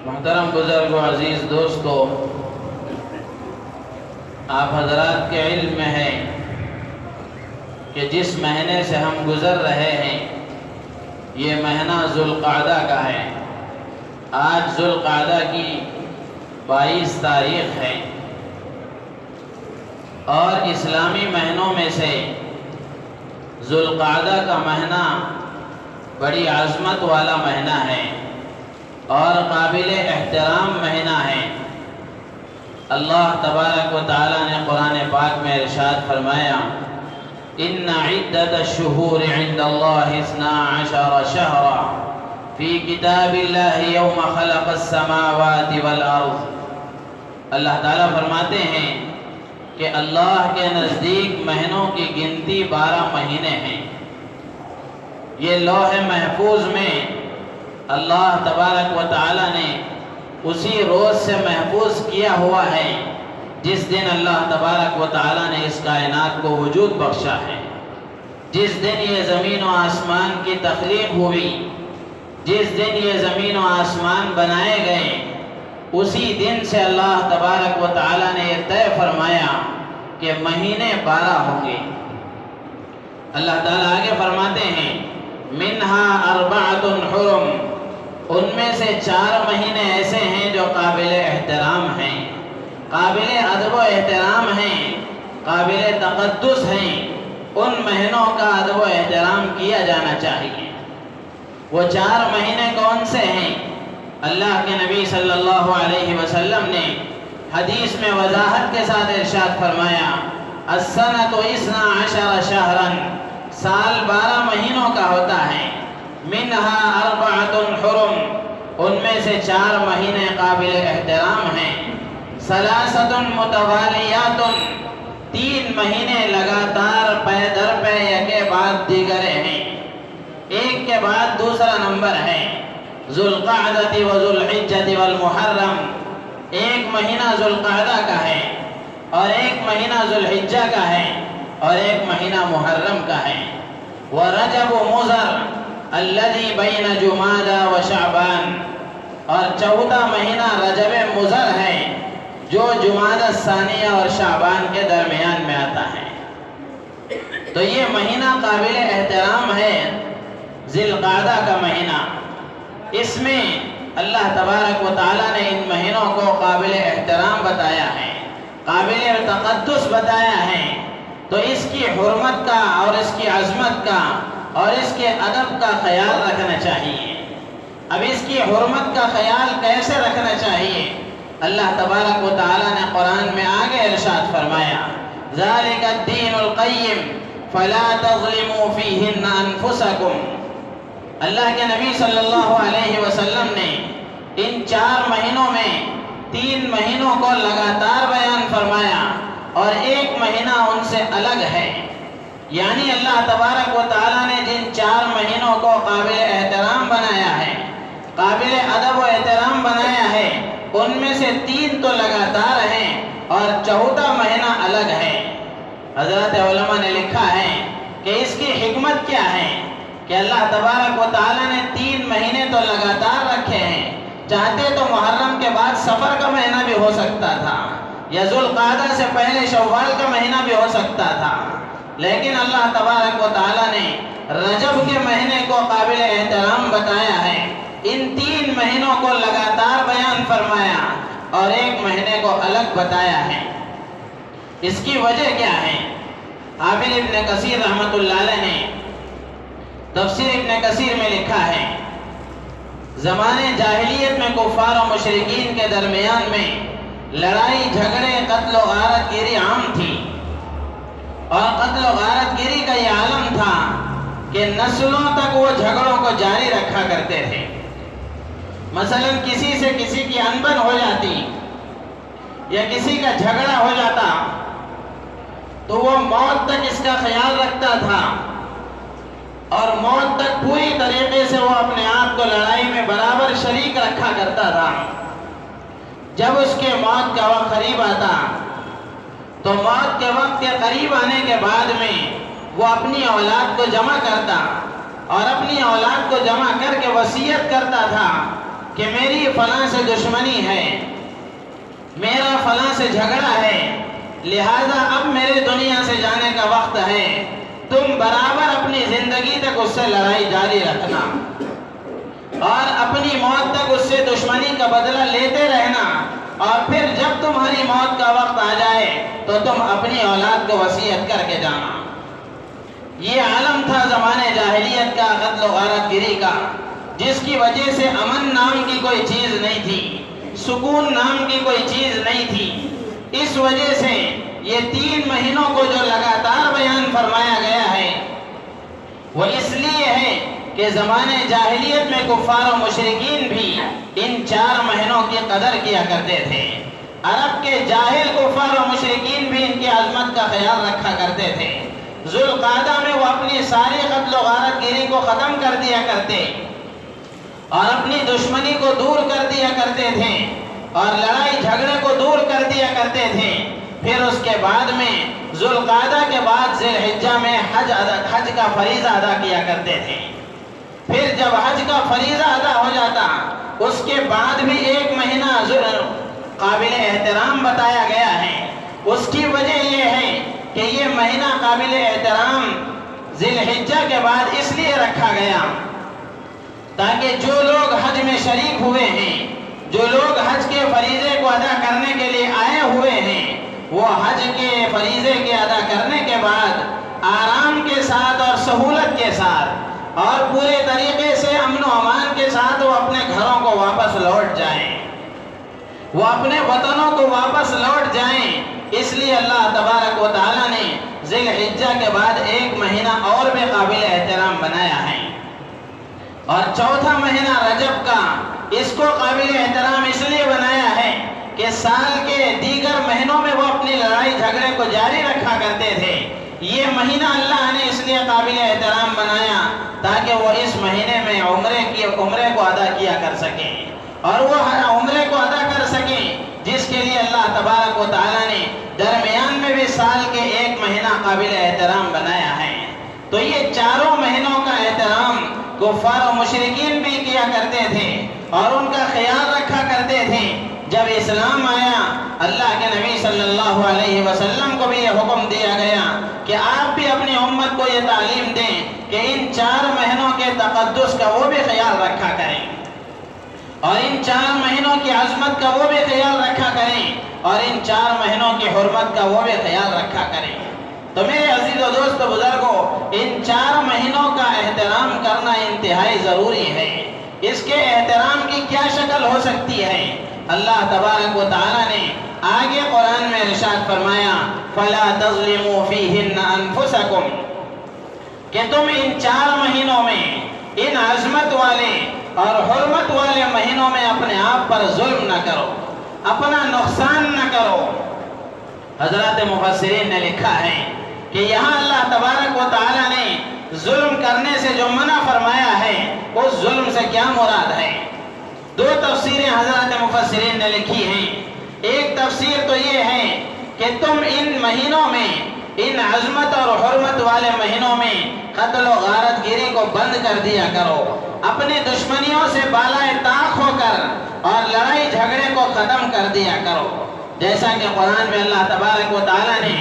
محترم بزرگوں، عزیز دوستو، آپ حضرات کے علم میں ہے کہ جس مہینے سے ہم گزر رہے ہیں یہ مہینہ ذوالقعدہ کا ہے۔ آج ذوالقعدہ کی 22 تاریخ ہے اور اسلامی مہینوں میں سے ذوالقعدہ کا مہینہ بڑی عظمت والا مہینہ ہے اور قابل احترام مہینہ ہے۔ اللہ تبارک و تعالی نے قرآن پاک میں ارشاد فرمایا، ان عدت الشہور عند اللہ 12 شہرا فی کتاب اللہ یوم خلق السماوات والارض۔ اللہ تعالیٰ فرماتے ہیں کہ اللہ کے نزدیک مہینوں کی گنتی 12 مہینے ہیں۔ یہ لوح محفوظ میں اللہ تبارک و تعالی نے اسی روز سے محفوظ کیا ہوا ہے جس دن اللہ تبارک و تعالی نے اس کائنات کو وجود بخشا ہے، جس دن یہ زمین و آسمان کی تخلیق ہوئی، جس دن یہ زمین و آسمان بنائے گئے، اسی دن سے اللہ تبارک و تعالی نے یہ طے فرمایا کہ مہینے 12 ہوں گے۔ اللہ تعالیٰ آگے فرماتے ہیں، منہا 4 حرم، ان میں سے 4 مہینے ایسے ہیں جو قابل احترام ہیں، قابل ادب و احترام ہیں، قابل تقدس ہیں۔ ان مہینوں کا ادب و احترام کیا جانا چاہیے۔ وہ 4 مہینے کون سے ہیں؟ اللہ کے نبی صلی اللہ علیہ وسلم نے حدیث میں وضاحت کے ساتھ ارشاد فرمایا، السنۃ 12 شہرا، سال 12 مہینوں کا ہوتا ہے، منہا 4 حرم، ان میں سے 4 مہینے قابل احترام ہیں، 3 متوالیات، 3 مہینے لگاتار پے در پے یکے بعد دیگرے ہیں، ایک کے بعد دوسرا نمبر ہے، ذوالقعدہ و ذوالحجہ والمحرم، ایک مہینہ ذوالقعدہ کا ہے اور ایک مہینہ ذوالحجہ کا ہے اور ایک مہینہ محرم کا ہے، ورجب مضر الذی بین جمادی و شعبان، اور 14واں مہینہ رجب مضر ہے جو جمادی الثانیہ اور شعبان کے درمیان میں آتا ہے۔ تو یہ مہینہ قابل احترام ہے، ذی القعدہ کا مہینہ۔ اس میں اللہ تبارک و تعالیٰ نے ان مہینوں کو قابل احترام بتایا ہے، قابل تقدس بتایا ہے، تو اس کی حرمت کا اور اس کی عظمت کا اور اس کے ادب کا خیال رکھنا چاہیے۔ اب اس کی حرمت کا خیال کیسے رکھنا چاہیے؟ اللہ تبارک و تعالیٰ نے قرآن میں آگے ارشاد فرمایا، ذَلِكَ الدِّينُ الْقَيِّمُ فَلَا تَظْلِمُوا فِيهِنَّ أَنفُسَكُمْ۔ اللہ کے نبی صلی اللہ علیہ وسلم نے ان 4 مہینوں میں 3 مہینوں کو لگاتار بیان فرمایا اور ایک مہینہ ان سے الگ ہے، یعنی اللہ تبارک و تعالیٰ نے جن 4 مہینوں کو قابل احترام بنایا ہے، قابل ادب و احترام بنایا ہے، ان میں سے 3 تو لگاتار ہیں اور 4تھا مہینہ الگ ہے۔ حضرات علماء نے لکھا ہے کہ اس کی حکمت کیا ہے کہ اللہ تبارک و تعالیٰ نے 3 مہینے تو لگاتار رکھے ہیں، چاہتے تو محرم کے بعد سفر کا مہینہ بھی ہو سکتا تھا یا ذوالقعدہ سے پہلے شوال کا مہینہ بھی ہو سکتا تھا، لیکن اللہ تبارک و تعالیٰ نے رجب کے مہینے کو قابل احترام بتایا ہے، ان 3 مہینوں کو لگاتار بیان فرمایا اور ایک مہینے کو الگ بتایا ہے۔ اس کی وجہ کیا ہے؟ حافظ ابن کثیر رحمۃ اللہ علیہ نے تفسیر ابن کثیر میں لکھا ہے، زمانے جاہلیت میں کفار و مشرکین کے درمیان میں لڑائی جھگڑے قتل و غارت گیری عام تھی، اور قتل و غارت گیری کا یہ عالم تھا کہ نسلوں تک وہ جھگڑوں کو جاری رکھا کرتے تھے۔ مثلا کسی سے کسی کی انبن ہو جاتی یا کسی کا جھگڑا ہو جاتا تو وہ موت تک اس کا خیال رکھتا تھا اور موت تک پوری طریقے سے وہ اپنے آپ کو لڑائی میں برابر شریک رکھا کرتا تھا۔ جب اس کے موت کا وقت قریب آتا تو موت کے وقت کے قریب آنے کے بعد میں وہ اپنی اولاد کو جمع کرتا اور اپنی اولاد کو جمع کر کے وصیت کرتا تھا کہ میری فلاں سے دشمنی ہے، میرا فلاں سے جھگڑا ہے، لہذا اب میرے دنیا سے جانے کا وقت ہے، تم برابر اپنی زندگی تک اس سے لڑائی جاری رکھنا اور اپنی موت تک اس سے دشمنی کا بدلہ لیتے رہنا، اور پھر جب تمہاری موت کا وقت آ جائے تو تم اپنی اولاد کو وصیت کر کے جانا۔ یہ عالم تھا زمانے جاہلیت کا، قتل و غارت گری کا، جس کی وجہ سے امن نام کی کوئی چیز نہیں تھی، سکون نام کی کوئی چیز نہیں تھی۔ اس وجہ سے یہ 3 مہینوں کو جو لگاتار بیان فرمایا گیا ہے وہ اس لیے ہے کہ زمانے جاہلیت میں کفار و مشرکین بھی ان 4 مہینوں کی قدر کیا کرتے تھے۔ عرب کے جاہل کفار و مشرکین بھی ان کی عظمت کا خیال رکھا کرتے تھے۔ ذوالقعدہ میں وہ اپنی ساری قتل و غارت گیری کو ختم کر دیا کرتے اور اپنی دشمنی کو دور کر دیا کرتے تھے اور لڑائی جھگڑے کو دور کر دیا کرتے تھے۔ پھر اس کے بعد میں ذوالقعدہ کے بعد ذی الحجہ میں حج کا فریضہ ادا کیا کرتے تھے۔ پھر جب حج کا فریضہ ادا ہو جاتا اس کے بعد بھی 1 مہینہ قابل احترام بتایا گیا ہے۔ اس کی وجہ یہ ہے کہ یہ مہینہ قابل احترام ذی الحجہ کے بعد اس لیے رکھا گیا تاکہ جو لوگ حج میں شریک ہوئے ہیں، جو لوگ حج کے فریضے کو ادا کرنے کے لیے آئے ہوئے ہیں، وہ حج کے فریضے کے ادا کرنے کے بعد آرام کے ساتھ اور سہولت کے ساتھ اور پورے طریقے سے امن و امان کے ساتھ وہ اپنے گھروں کو واپس لوٹ جائیں، وہ اپنے وطنوں کو واپس لوٹ جائیں۔ اس لیے اللہ تبارک و تعالیٰ نے ذی الحجہ کے بعد 1 مہینہ اور بھی قابل احترام بنایا ہے، اور 4تھا مہینہ رجب کا اس کو قابل احترام اس لیے بنایا ہے کہ سال کے دیگر مہینوں میں وہ اپنی لڑائی جھگڑے کو جاری رکھا کرتے تھے۔ یہ مہینہ اللہ نے اس لیے قابل احترام بنایا تاکہ وہ اس مہینے میں عمرے کو ادا کیا کر سکیں اور وہ عمرے کو ادا کر سکیں، جس کے لیے اللہ تبارک و تعالیٰ نے درمیان میں بھی سال کے 1 مہینہ قابل احترام بنایا ہے۔ تو یہ 4 مہینوں کا احترام کفار و مشرکین بھی کیا کرتے تھے اور ان کا خیال رکھا کرتے تھے۔ جب اسلام آیا اللہ کے نبی صلی اللہ علیہ وسلم کو بھی یہ حکم دیا گیا کہ آپ بھی اپنی امت کو یہ تعلیم دیں کہ ان 4 مہینوں کے تقدس کا وہ بھی خیال رکھا کریں اور ان 4 مہینوں کی عظمت کا وہ بھی خیال رکھا کریں اور ان 4 مہینوں کی حرمت کا وہ بھی خیال رکھا کریں۔ تو میرے عزیز و دوست بزرگوں، ان 4 مہینوں کا احترام کرنا انتہائی ضروری ہے۔ اس کے احترام کی کیا شکل ہو سکتی ہے؟ اللہ تبارک و تعالیٰ نے آگے قرآن میں ارشاد فرمایا فَلَا تَظْلِمُوا فِيهِنَّ أَنفُسَكُمْ، کہ تم ان 4 مہینوں میں، ان عظمت والے اور حرمت والے مہینوں میں اپنے آپ پر ظلم نہ کرو، اپنا نقصان نہ کرو۔ حضرات مفسرین نے لکھا ہے کہ یہاں اللہ تبارک و تعالیٰ نے ظلم کرنے سے جو منع فرمایا ہے اس ظلم سے کیا مراد ہے؟ 2 تفسیریں حضرات مفسرین نے لکھی ہیں۔ ایک تفسیر تو یہ ہے کہ تم ان مہینوں میں، ان عظمت اور حرمت والے مہینوں میں قتل و غارت گیری کو بند کر دیا کرو، اپنی دشمنیوں سے بالائے طاق ہو کر اور لڑائی جھگڑے کو ختم کر دیا کرو، جیسا کہ قرآن میں اللہ تبارک و تعالیٰ نے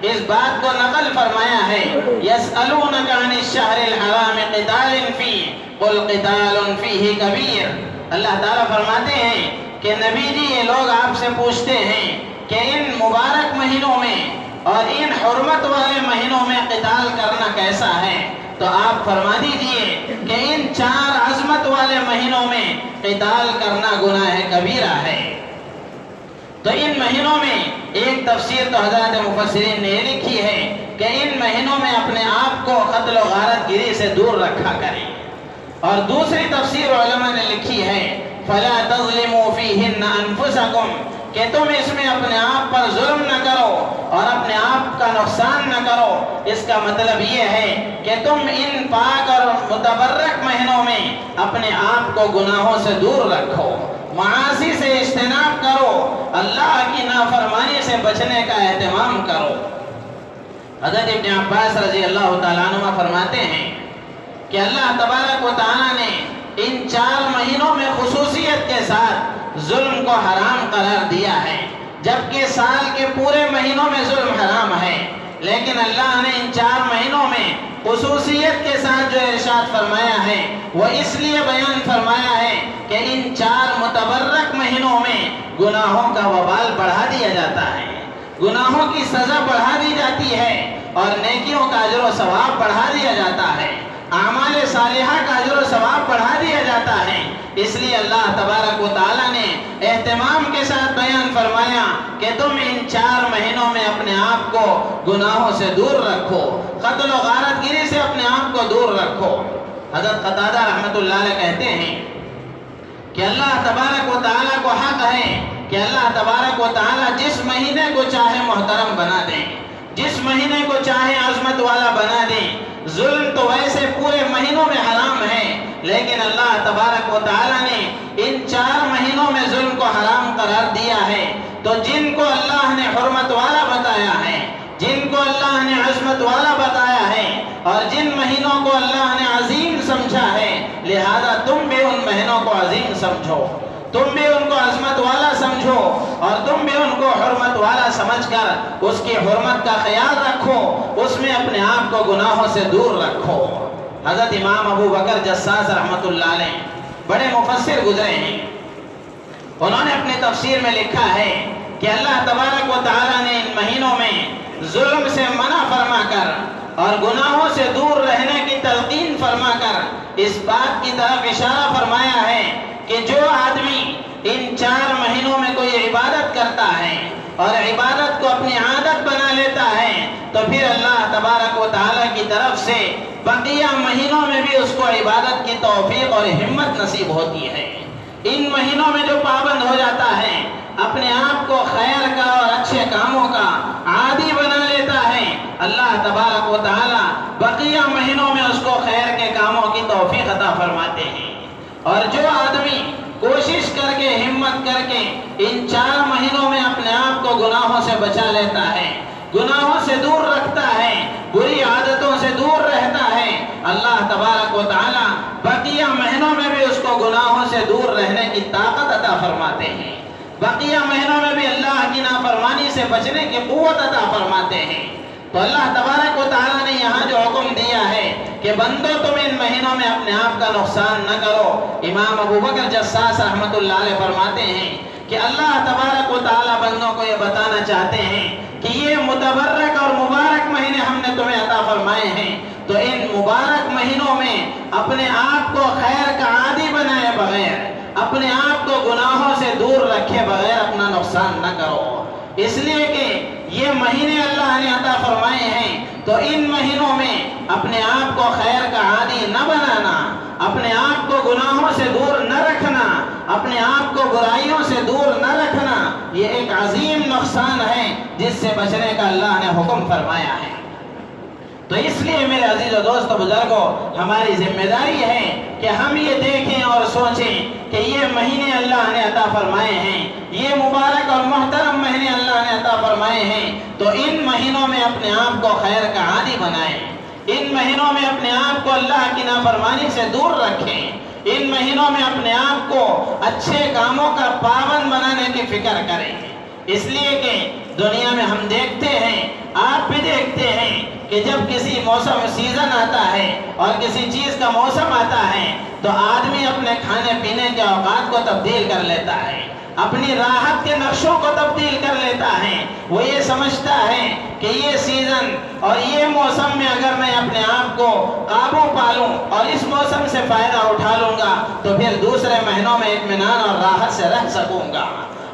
اس بات کو نقل فرمایا ہے يَسْأَلُونَكَ عَنِ الشَّهْرِ الْحَرَامِ قِتَالٍ فِيهِ قُلْ قِتَالٌ فِيهِ كَبِيرٌ۔ اللہ تعالیٰ فرماتے ہیں کہ نبی جی یہ لوگ آپ سے پوچھتے ہیں کہ ان مبارک مہینوں میں اور ان حرمت والے مہینوں میں قتال کرنا کیسا ہے، تو آپ فرما دیجئے کہ ان 4 عظمت والے مہینوں میں قتال کرنا گناہ کبیرہ ہے۔ تو ان مہینوں میں ایک تفسیر تو حضرات مفسرین نے لکھی ہے کہ ان مہینوں میں اپنے آپ کو قتل و غارت گیری سے دور رکھا کریں، اور دوسری تفسیر علماء نے لکھی ہے فَلَا تَظْلِمُوا فِيهِنَّ أَنفُسَكُمْ، کہ تم اس میں اپنے آپ پر ظلم نہ کرو اور اپنے آپ کا نقصان نہ کرو۔ اس کا مطلب یہ ہے کہ تم ان پاک اور متبرک مہینوں میں اپنے آپ کو گناہوں سے دور رکھو، معاصی سے اجتناب کرو، اللہ کی نافرمانی سے بچنے کا اہتمام کرو۔ حضرت ابن عباس رضی اللہ تعالیٰ عنہ فرماتے ہیں کہ اللہ تبارک و تعالیٰ نے ان 4 مہینوں میں خصوصیت کے ساتھ ظلم کو حرام قرار دیا ہے، جبکہ سال کے پورے مہینوں میں ظلم حرام ہے، لیکن اللہ نے ان 4 مہینوں میں خصوصیت کے ساتھ جو ارشاد فرمایا ہے وہ اس لیے بیان فرمایا ہے کہ ان 4 متبرک مہینوں میں گناہوں کا وبال بڑھا دیا جاتا ہے، گناہوں کی سزا بڑھا دی جاتی ہے اور نیکیوں کا اجر و ثواب بڑھا دیا جاتا ہے، اعمال صالحہ کا اجر و ثواب بڑھا دیا جاتا ہے۔ اس لیے اللہ تبارک و تعالیٰ نے اہتمام کے ساتھ بیان فرمایا کہ تم ان 4 مہینوں میں اپنے آپ کو گناہوں سے دور رکھو، قتل و غارت گری سے اپنے آپ کو دور رکھو۔ حضرت قتادہ رحمۃ اللہ علیہ کہتے ہیں کہ اللہ تبارک و تعالیٰ کو حق ہے کہ اللہ تبارک و تعالیٰ جس مہینے کو چاہے محترم بنا دیں، جس مہینے کو چاہے عظمت والا بنا دیں۔ ظلم تو ویسے پورے مہینوں میں حرام ہے، لیکن اللہ تبارک و تعالیٰ نے ان 4 مہینوں میں ظلم کو حرام قرار دیا ہے، تو جن کو اللہ نے حرمت والا بتایا ہے، جن کو اللہ نے عظمت والا بتایا ہے اور جن مہینوں کو اللہ نے عظیم سمجھا ہے، لہذا تم بھی ان مہینوں کو عظیم سمجھو، تم بھی ان کو عظمت والا سمجھو اور تم بھی ان کو حرمت والا سمجھ کر اس کی حرمت کا خیال رکھو، اس میں اپنے آپ کو گناہوں سے دور رکھو۔ حضرت امام ابو بکر جساس رحمۃ اللہ علیہ بڑے مفسر گزرے ہیں، انہوں نے اپنی تفسیر میں لکھا ہے کہ اللہ تبارک و تعالیٰ نے ان مہینوں میں ظلم سے منع فرما کر اور گناہوں سے دور رہنے کی تلقین فرما کر اس بات کی طرف اشارہ فرمایا ہے کہ جو آدمی ان 4 مہینوں میں کوئی عبادت کرتا ہے اور عبادت کو اپنی عادت بنا لیتا ہے تو پھر اللہ تبارک و تعالیٰ کی طرف سے بقیہ مہینوں میں بھی اس کو عبادت کی توفیق اور ہمت نصیب ہوتی ہے۔ ان مہینوں میں جو پابند ہو جاتا ہے، اپنے آپ کو خیر کا اور اچھے کاموں کا عادی بنا لیتا ہے، اللہ تبارک و تعالیٰ بقیہ مہینوں میں اس کو خیر کے کاموں کی توفیق عطا فرماتے ہیں۔ اور جو آدمی کوشش کر کے ہمت کر کے ان 4 مہینوں میں اپنے آپ کو گناہوں سے بچا لیتا ہے، گناہوں سے دور رکھتا ہے، بری عادتوں سے دور رہتا ہے، اللہ تبارک و تعالیٰ بقیہ مہینوں میں بھی اس کو گناہوں سے دور رہنے کی طاقت عطا فرماتے ہیں، بقیہ مہینوں میں بھی اللہ کی نافرمانی سے بچنے کی قوت عطا فرماتے ہیں۔ تو اللہ تبارک و تعالیٰ نے یہاں جو حکم دیا ہے کہ بندو تم ان مہینوں میں اپنے آپ کا نقصان نہ کرو، امام ابو بکر جساس رحمۃ اللہ علیہ فرماتے ہیں کہ اللہ تبارک و تعالیٰ بندوں کو یہ بتانا چاہتے ہیں کہ یہ متبرک اور مبارک مہینے ہم نے تمہیں عطا فرمائے ہیں، تو ان مبارک مہینوں میں اپنے آپ کو خیر کا عادی بنائے بغیر، اپنے آپ کو گناہوں سے دور رکھے بغیر اپنا نقصان نہ کرو، اس لیے کہ یہ مہینے اللہ نے عطا فرمائے ہیں، تو ان مہینوں میں اپنے آپ کو خیر کا عادی نہ بنانا، اپنے آپ کو گناہوں سے دور نہ رکھنا، اپنے آپ کو برائیوں سے دور نہ رکھنا، یہ ایک عظیم نقصان ہے جس سے بچنے کا اللہ نے حکم فرمایا ہے۔ تو اس لیے میرے عزیز و دوست و بزرگوں، ہماری ذمہ داری ہے کہ ہم یہ دیکھیں اور سوچیں کہ یہ مہینے اللہ نے عطا فرمائے ہیں، یہ مبارک اور محترم مہینے اللہ نے عطا فرمائے ہیں، تو ان مہینوں میں اپنے آپ کو خیر کا عادی بنائیں، ان مہینوں میں اپنے آپ کو اللہ کی نافرمانی سے دور رکھیں، ان مہینوں میں اپنے آپ کو اچھے کاموں کا پابند بنانے کی فکر کریں۔ اس لیے کہ دنیا میں ہم دیکھتے ہیں، آپ بھی دیکھتے ہیں کہ جب کسی موسم سیزن آتا ہے اور کسی چیز کا موسم آتا ہے تو آدمی اپنے کھانے پینے کے اوقات کو تبدیل کر لیتا ہے، اپنی راحت کے نقشوں کو تبدیل کر لیتا ہے۔ وہ یہ سمجھتا ہے کہ یہ سیزن اور یہ موسم میں اگر میں اپنے آپ کو قابو پالوں اور اس موسم سے فائدہ اٹھا لوں گا تو پھر دوسرے مہینوں میں اطمینان اور راحت سے رہ سکوں گا،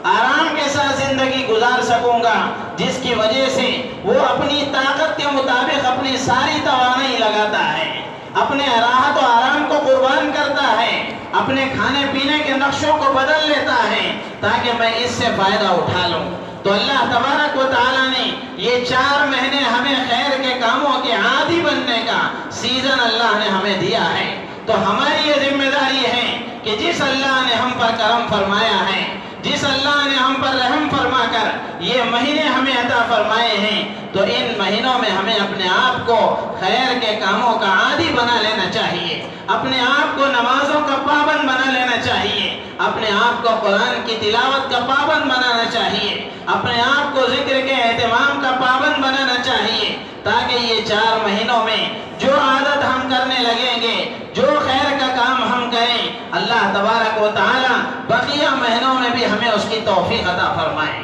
آرام کے ساتھ زندگی گزار سکوں گا، جس کی وجہ سے وہ اپنی طاقت کے مطابق اپنی ساری توانائی لگاتا ہے، اپنے راحت و آرام کو قربان کرتا ہے، اپنے کھانے پینے کے نقشوں کو بدل لیتا ہے تاکہ میں اس سے فائدہ اٹھا لوں۔ تو اللہ تبارک و تعالیٰ نے یہ 4 مہینے ہمیں خیر کے کاموں کے عادی بننے کا سیزن اللہ نے ہمیں دیا ہے۔ تو ہماری یہ ذمہ داری ہے کہ جس اللہ نے ہم پر کرم فرمایا ہے، جس اللہ نے ہم پر رحم فرما کر یہ مہینے ہمیں عطا فرمائے ہیں تو ان مہینوں میں ہمیں اپنے آپ کو خیر کے کاموں کا عادی بنا لینا چاہیے، اپنے آپ کو نمازوں کا پابند بنا لینا چاہیے، اپنے آپ کو قرآن کی تلاوت کا پابند بنانا چاہیے، اپنے آپ کو ذکر کے اہتمام کا پابند بنانا چاہیے، تاکہ یہ 4 مہینوں میں جو عادت ہم کرنے لگیں گے، جو خیر کا کام ہم کریں، اللہ تبارک و تعالی بقیہ مہینوں میں بھی ہمیں اس کی توفیق عطا فرمائے۔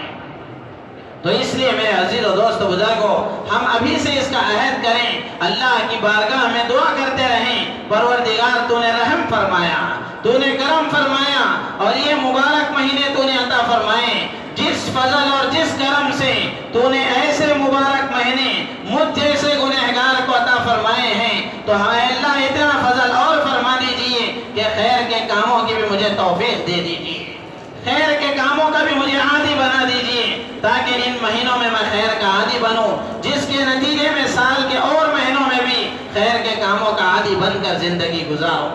تو اس لیے میرے عزیز و دوست بزرگوں، ہم ابھی سے اس کا عہد کریں، اللہ کی بارگاہ میں دعا کرتے رہیں، پروردگار تو نے رحم فرمایا، تو نے کرم فرمایا، اور یہ مبارک مہینے تو نے عطا فرمائے، جس فضل اور جس کرم سے تو نے ایسے مبارک مہینے مجھ جیسے گنہگار کو عطا فرمائے ہیں، تو ہمیں اللہ اتنا فضل اور فرما دیجئے کہ خیر کے کاموں کی بھی مجھے توفیق دے دیجئے، خیر کے کاموں کا بھی مجھے عادی بنا دیجئے، تاکہ ان مہینوں میں میں خیر کا عادی بنوں، جس کے نتیجے میں سال کے اور مہینوں میں بھی خیر کے کاموں کا عادی بن کر زندگی گزاروں۔